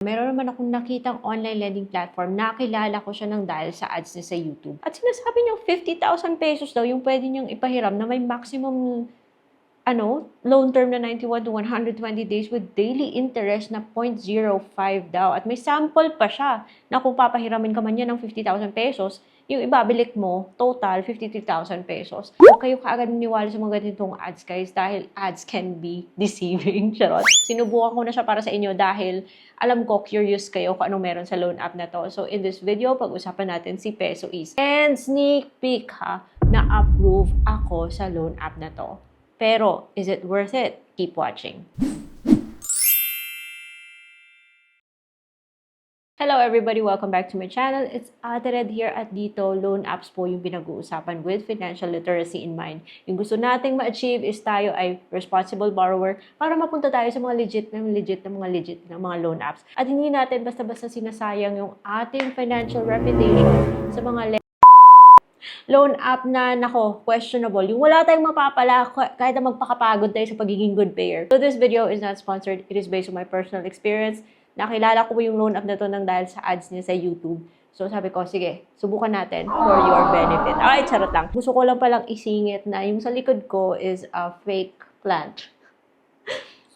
Meron naman akong nakitang online lending platform, nakilala ko siya ng dahil sa ads niya sa YouTube. At sinasabi niyang 50,000 pesos daw yung pwede niyang ipahiram na may maximum loan term na 91 to 120 days with daily interest na 0.05 daw. At may sample pa siya na kung papahiramin ka man yan ng 50,000 pesos, yung ibabalik mo, total, 53,000 pesos. Huwag kayo kaagad maniwala sa mga ganitong ads, guys, dahil ads can be deceiving. Charot. Sinubukan ko na siya para sa inyo dahil alam ko, curious kayo kung anong meron sa loan app na to. So, in this video, pag-usapan natin si Peso Ease. And sneak peek ha, na-approve ako sa loan app na to. Pero, is it worth it? Keep watching. Hello everybody! Welcome back to my channel. It's Ate Red here at dito, loan apps po yung pinag-uusapan with financial literacy in mind. Yung gusto nating ma-achieve is tayo ay responsible borrower para mapunta tayo sa mga legit na mga loan apps. At hindi natin basta-basta sinasayang yung ating financial reputation sa mga loan app na, questionable. Yung wala tayong mapapala kahit na magpakapagod tayo sa pagiging good payer. So this video is not sponsored. It is based on my personal experience. Nakilala ko yung loan app na to nang dahil sa ads niya sa YouTube. So sabi ko, sige, subukan natin for your benefit. Ay, charot lang. Gusto ko lang palang isingit na yung sa likod ko is a fake plant.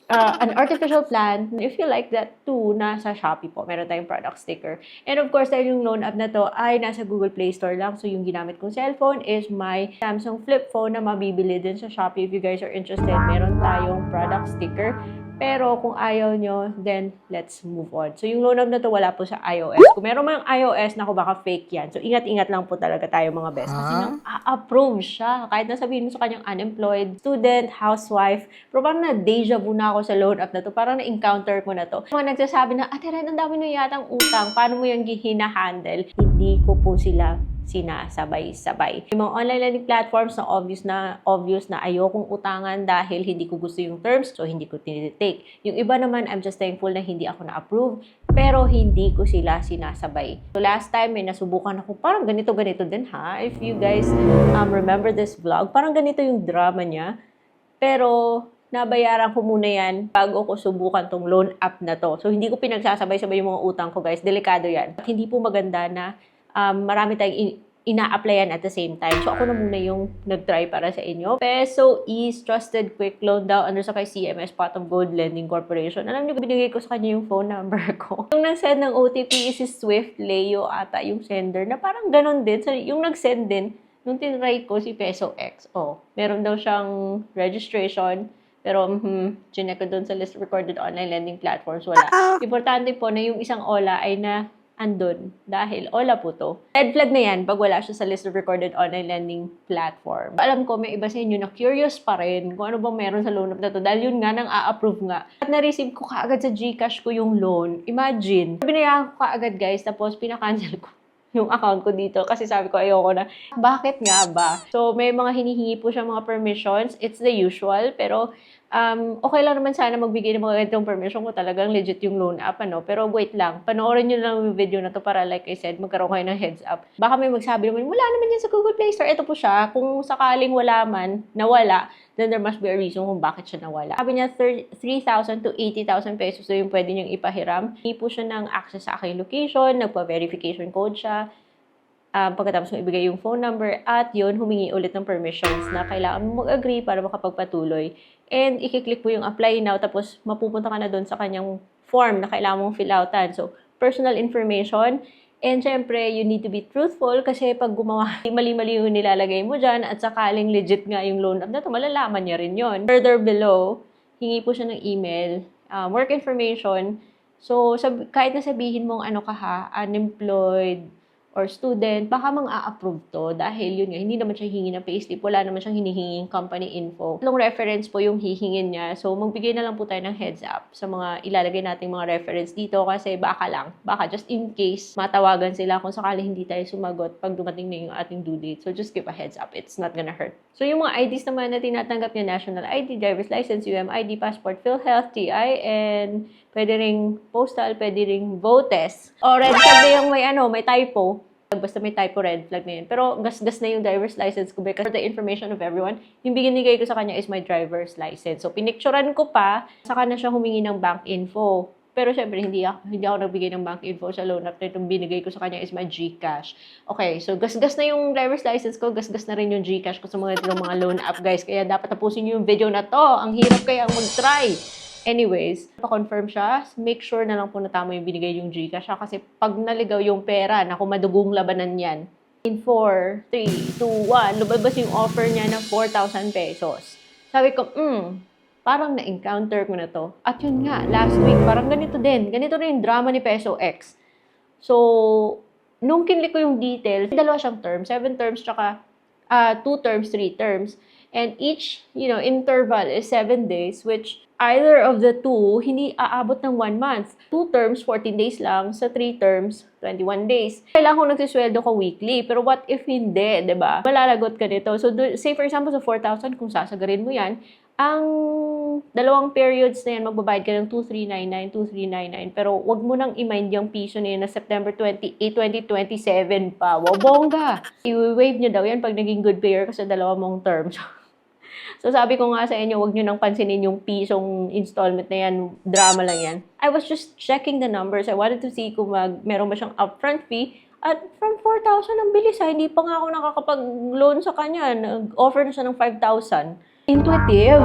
An artificial plant, if you like that too, nasa Shopee po. Meron tayong product sticker. And of course, dahil yung loan app na to ay nasa Google Play Store lang. So yung ginamit kong cellphone is my Samsung flip phone na mabibili din sa Shopee. If you guys are interested, meron tayong product sticker. Pero kung ayaw nyo, then let's move on. So yung loan app na to wala po sa iOS. Kung meron mang iOS, baka fake yan. So ingat-ingat lang po talaga tayo mga best. Kasi nang a-approve siya. Kahit nasabihin mo sa kanyang unemployed, student, housewife. Pero parang na-deja vu na ako sa loan app na to. Parang na-encounter ko na to. Mga nagsasabi na, Ate Ren, ang dami nyo yatang utang. Paano mo yung hina-handle? Hindi ko po sila sinasabay-sabay. Yung mga online lending platforms na obvious na ayokong utangan dahil hindi ko gusto yung terms, so hindi ko tinitake. Yung iba naman, I'm just thankful na hindi ako na-approve, pero hindi ko sila sinasabay. So last time, may nasubukan ako, parang ganito-ganito din ha. If you guys remember this vlog, parang ganito yung drama niya. Pero nabayaran ko muna yan bago ko subukan tong loan app na to. So hindi ko pinagsasabay-sabay yung mga utang ko, guys. Delikado yan. At hindi po maganda na marami tayong ina-applyan at the same time. So, ako na muna yung nag-try para sa inyo. Peso Ease Trusted Quick Loan daw under sa kay CMS Pot of Gold Lending Corporation. Alam niyo, binigay ko sa kanya yung phone number ko. Yung nag-send ng OTP is si Swift Leo ata yung sender na parang ganon din. So, yung nag-send din, nung tinry ko si Peso X. Meron daw siyang registration. Pero, chinek ko doon sa list of recorded online lending platforms, wala. Importante po na yung isang OLA ay na andun dahil OLA po to. Red flag na yan pag wala siya sa list of recorded online lending platform. Alam ko may iba sa inyo na curious pa rin kung ano bang meron sa loan app na to dahil yun nga nang a-approve nga. At na-receive ko kaagad sa GCash ko yung loan. Imagine. Binayaran ko kaagad guys tapos pinakancel ko yung account ko dito kasi sabi ko ayoko na. Bakit nga ba? So may mga hinihingi po siya mga permissions. It's the usual pero okay lang naman sana magbigay ng mga ganitong permission kung talagang legit yung loan app, Pero wait lang, panoorin nyo lang yung video na to para like I said, magkaroon kayo ng heads up. Baka may magsabi naman, wala naman yan sa Google Play Store. Ito po siya, kung sakaling wala man, nawala, then there must be a reason kung bakit siya nawala. Sabi niya, 3,000 to 80,000 pesos so yung pwede niyang ipahiram. Hindi po siya ng access sa aking location, nagpa-verification code siya. Pagkatapos mo ibigay yung phone number at yun, humingi ulit ng permissions na kailangan mo mag-agree para makapagpatuloy. And i-click mo yung apply now tapos mapupunta ka na doon sa kanyang form na kailangan mong fill outan. So, personal information. And syempre, you need to be truthful kasi pag gumawa, mali-mali yung nilalagay mo dyan at sakaling legit nga yung loan app na to, malalaman niya rin yun. Further below, hingi po siya ng email, work information. So, kahit na sabihin mong unemployed, or student, baka mang-a-approve to dahil yun nga, hindi naman siya hihingi ng payslip, wala naman siyang hinihinging company info. Tatlong reference po yung hihingin niya, so magbigay na lang po tayo ng heads up sa mga ilalagay nating mga reference dito kasi baka just in case matawagan sila kung sakali hindi tayo sumagot pag dumating na yung ating due date. So just give a heads up, it's not gonna hurt. So yung mga IDs naman na tinatanggap niya, national ID, driver's license, UMID, passport, PhilHealth, TIN, pwede ring postal, pwede ring VOTES. O red flag na yung may typo. Basta may typo, red flag na yun. Pero gas-gas na yung driver's license ko because for the information of everyone, yung binigay ko sa kanya is my driver's license. So pinicturean ko pa, saka na siya humingi ng bank info. Pero syempre, hindi ako nagbigay ng bank info sa loan app. Itong binigay ko sa kanya is my GCash. Okay, so gasgas na yung driver's license ko, gasgas na rin yung GCash ko sa mga loan app, guys. Kaya dapat tapusin niyo yung video na to. Ang hirap kaya mag-try. Anyways, pa-confirm siya, make sure na lang po na tama yung binigay yung GCash siya. Kasi pag naligaw yung pera, naku, madugong labanan yan. In 4, 3, 2, 1, lumabas yung offer niya ng 4,000 pesos. Sabi ko, parang na-encounter ko na to. At yun nga, last week, parang ganito din. Ganito rin yung drama ni Peso X. So, nung kinlik ko yung details, dalawa siyang terms, 7 terms, tsaka 2 terms, 3 terms. And each, interval is 7 days, which either of the two, hindi aabot ng 1 month. 2 terms, 14 days lang. Sa 3 terms, 21 days. Kailangan ko nagsisweldo ko weekly. Pero what if hindi, diba? Malalagot ka nito. So, say for example, sa 4,000, kung sasagarin mo yan, ang dalawang periods na yan, magbabayad ka ng 2,399, 2,399. Pero wag mo nang i-mind yung piso na yun na September 28, 2027 pa. Wow, bongga! I-waive nyo daw yan pag naging good payer ka sa dalawa mong terms. So sabi ko nga sa inyo, wag nyo nang pansinin yung pisong installment na yan. Drama lang yan. I was just checking the numbers. I wanted to see kung meron ba siyang upfront fee. At from 4,000, ang bilis ha. Hindi pa nga ako nakakapag-loan sa kanya. Nag-offer na siya ng 5,000. Intuitive.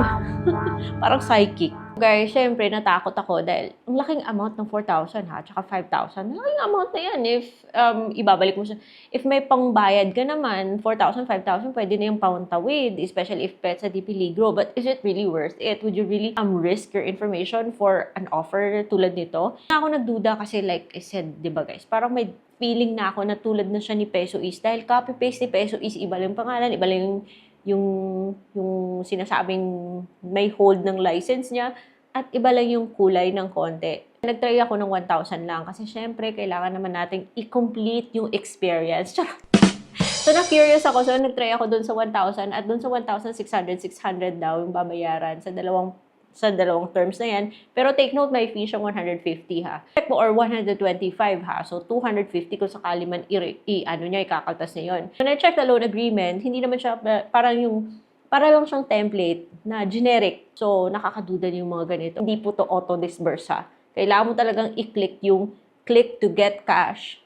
Parang psychic. Guys, syempre, natakot ako dahil ang laking amount ng 4,000 ha, tsaka 5,000. Laking amount na yan if ibabalik mo siya. If may pangbayad ka naman, 4,000, 5,000, pwede na yung pauntawid, especially if pets sa DP Ligro. But is it really worth it? Would you really risk your information for an offer tulad nito? Ako nagduda kasi like I said, di ba guys, parang may feeling na ako na tulad na siya ni Peso Is dahil copy-paste ni Peso Is, iba lang yung pangalan, iba lang yung sinasabing may hold ng license niya at iba lang yung kulay ng konti. Nag-try ako ng 1,000 lang kasi syempre kailangan naman nating i-complete yung experience. So na-curious ako. So nag-try ako dun sa 1,000 at dun sa 1,600 daw yung babayaran sa dalawang terms na yan. Pero take note, may fee siyang 150 ha. Or 125 ha. So 250 kung sakali man ikakaltas niya yun. When I checked the loan agreement, hindi naman siya para lang siyang template na generic. So nakakaduda yung mga ganito. Hindi po to auto-disburse ha. Kailangan mo talagang i-click yung click to get cash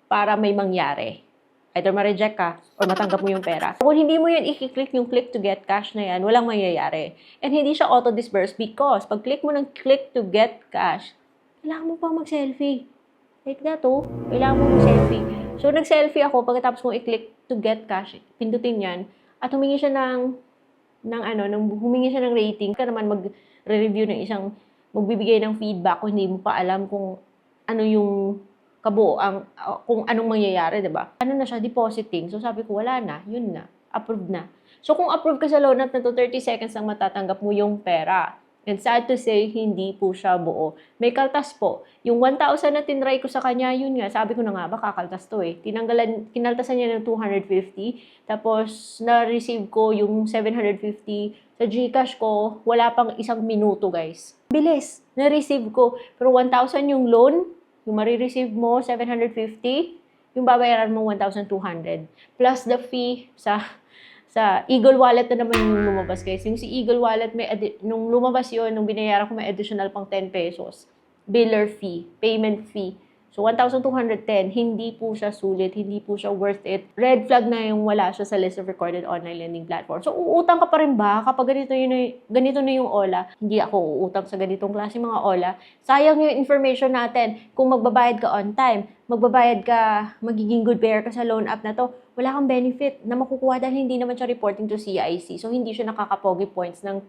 para may mangyari. Either ma-reject ka or matanggap mo yung pera. Kung hindi mo yun i-click yung click to get cash na yan, walang mangyayari. And hindi siya auto-disburse because pag click mo ng click to get cash, kailangan mo pa mag-selfie. Like that oh, kailangan mo mag-selfie. So nag-selfie ako pagkatapos kong i-click to get cash, pindutin yan, at humingi siya humingi siya ng rating. Ka naman mag-review ng magbibigay ng feedback kung hindi mo pa alam kung ano yung kung anong mangyayari, diba? Ano na siya, depositing. So sabi ko, wala na, yun na, approved na. So kung approve ka sa loan app na to, 30 seconds lang matatanggap mo yung pera. And sad to say, hindi po siya buo. May kaltas po. Yung 1,000 na tinry ko sa kanya, yun nga, sabi ko na nga, baka kaltas to eh. Kinaltasan niya ng 250, tapos na-receive ko yung 750 sa GCash ko, wala pang 1 minuto guys. Bilis, na-receive ko. Pero 1,000 yung loan, yung marireceive mo, 750, yung babayaran mo, 1,200. Plus the fee sa Eagle Wallet na naman yung lumabas, guys. Yung si Eagle Wallet, nung lumabas yun, nung binayaran ko, may additional pang 10 pesos. Biller fee, payment fee. So, 1,210, hindi po siya sulit, hindi po siya worth it. Red flag na yung wala siya sa list of recorded online lending platform. So, uutang ka pa rin ba kapag ganito na yung OLA? Hindi ako uutang sa ganitong klase mga OLA. Sayang yung information natin. Kung magbabayad ka on time, magiging good payer ka sa loan app na to, wala kang benefit na makukuha dahil hindi naman siya reporting to CIC. So, hindi siya nakakapogi points ng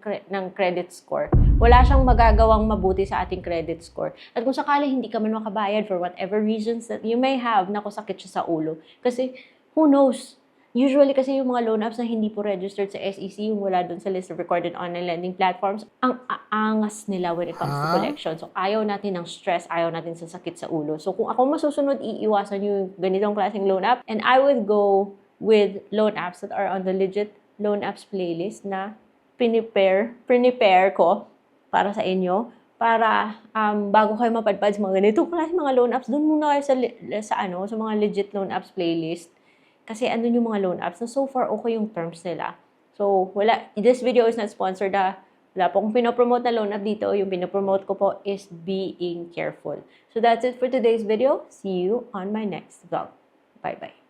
credit score. Wala siyang magagawang mabuti sa ating credit score. At kung sakali hindi ka man makabayad for whatever reasons that you may have, naku, sakit siya sa ulo. Kasi, who knows? Usually kasi yung mga loan apps na hindi po registered sa SEC, yung wala dun sa list of recorded online lending platforms, ang aangas nila when it comes to collection. So, ayaw natin ng stress, ayaw natin sa sakit sa ulo. So, kung ako masusunod, iiwasan yung ganitong klaseng loan app. And I would go with loan apps that are on the legit loan apps playlist na prepare ko para sa inyo. Para bago kayo mapadpad sa mga ganitong klaseng mga loan apps, dun muna kayo sa mga legit loan apps playlist. Kasi andun yung mga loan apps na so far okay yung terms nila. So, this video is not sponsored Wala po akong pinopromote na loan app dito. Yung pinopromote ko po is being careful. So that's it for today's video. See you on my next vlog. Bye-bye.